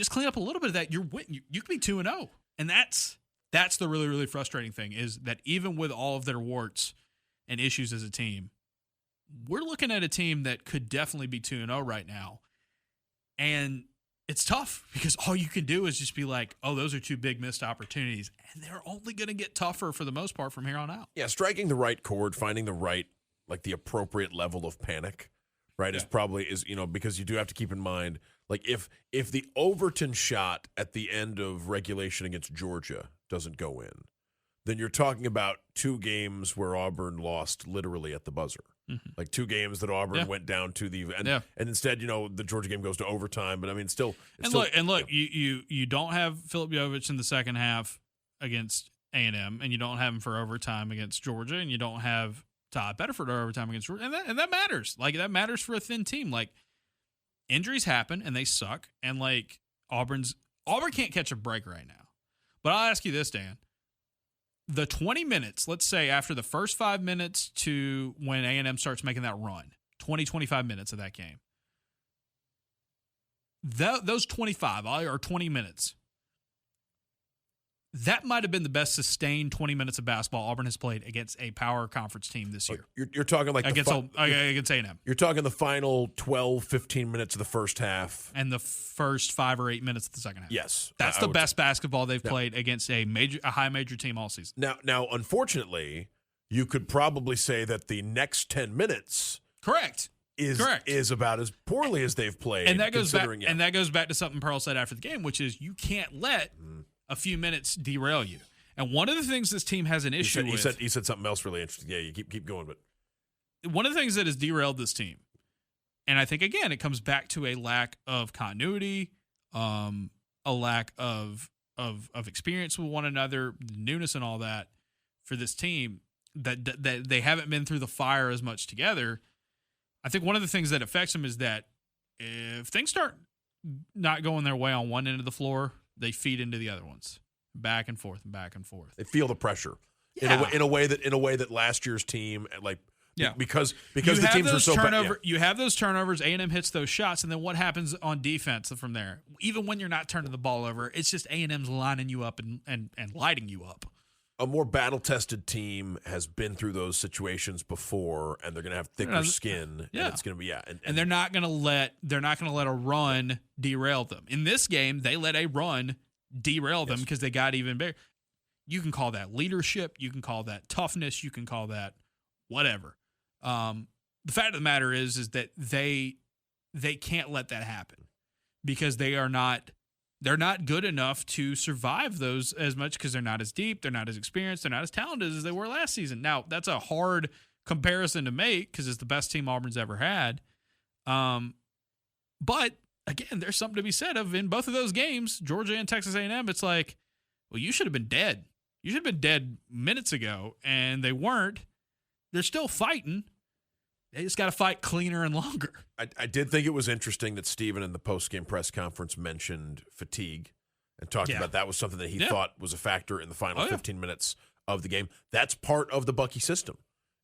just clean up a little bit of that. You could be 2-0, and that's the really, really frustrating thing is that even with all of their warts and issues as a team, we're looking at a team that could definitely be 2-0 right now, and it's tough because all you can do is just be like, oh, those are two big missed opportunities, and they're only going to get tougher for the most part from here on out. Yeah, striking the right chord, finding the right, like the appropriate level of panic, right, is because you do have to keep in mind, like if the Overton shot at the end of regulation against Georgia doesn't go in, then you're talking about 2 games where Auburn lost literally at the buzzer. Mm-hmm. Like 2 games that Auburn went down to the and instead, the Georgia game goes to overtime. But I mean, look, you don't have Philip Jovich in the second half against A&M, and you don't have him for overtime against Georgia, and you don't have Todd Bedford for overtime against Georgia, and that matters. Like that matters for a thin team. Like injuries happen and they suck, and like Auburn can't catch a break right now. But I'll ask you this, Dan. The 20 minutes, let's say after the first 5 minutes to when A&M starts making that run, 25 minutes of that game, those 25 or 20 minutes, that might have been the best sustained 20 minutes of basketball Auburn has played against a power conference team this year. You're talking like against A&M. You're talking the final 12, 15 minits of the first half. And the first 5 or 8 minutes of the second half. Yes. That's the best basketball they've played against a high major team all season. Now, unfortunately, you could probably say that the next 10 minutes is about as poorly as they've played. And that goes back to something Pearl said after the game, which is you can't let a few minutes derail you. And one of the things this team has an issue with. He said something else really interesting. Yeah, you keep going. But one of the things that has derailed this team, and I think, again, it comes back to a lack of continuity, a lack of experience with one another, newness and all that for this team, that they haven't been through the fire as much together. I think one of the things that affects them is that if things start not going their way on one end of the floor, they feed into the other ones, back and forth and back and forth. They feel the pressure in a way that last year's team, because the teams were so bad. You have those turnovers. A&M hits those shots, and then what happens on defense from there? Even when you're not turning the ball over, it's just A&M's lining you up and lighting you up. A more battle-tested team has been through those situations before, and they're going to have thicker skin. Yeah, and it's going to be and they're not going to let a run derail them. In this game, they let a run derail them because they got even bigger. You can call that leadership. You can call that toughness. You can call that whatever. The fact of the matter is that they can't let that happen because they're not good enough to survive those as much because they're not as deep, they're not as experienced, they're not as talented as they were last season. Now, that's a hard comparison to make because it's the best team Auburn's ever had. But, again, there's something to be said of in both of those games, Georgia and Texas A&M, it's like, well, you should have been dead. You should have been dead minutes ago, and they weren't. They're still fighting. They just got to fight cleaner and longer. I did think it was interesting that Steven in the post-game press conference mentioned fatigue and talked about that was something that he thought was a factor in the final 15 minutes of the game. That's part of the Bucky system,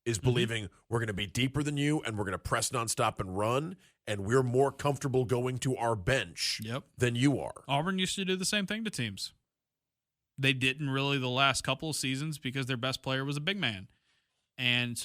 is believing we're going to be deeper than you and we're going to press nonstop and run, and we're more comfortable going to our bench than you are. Auburn used to do the same thing to teams. They didn't really the last couple of seasons because their best player was a big man. And so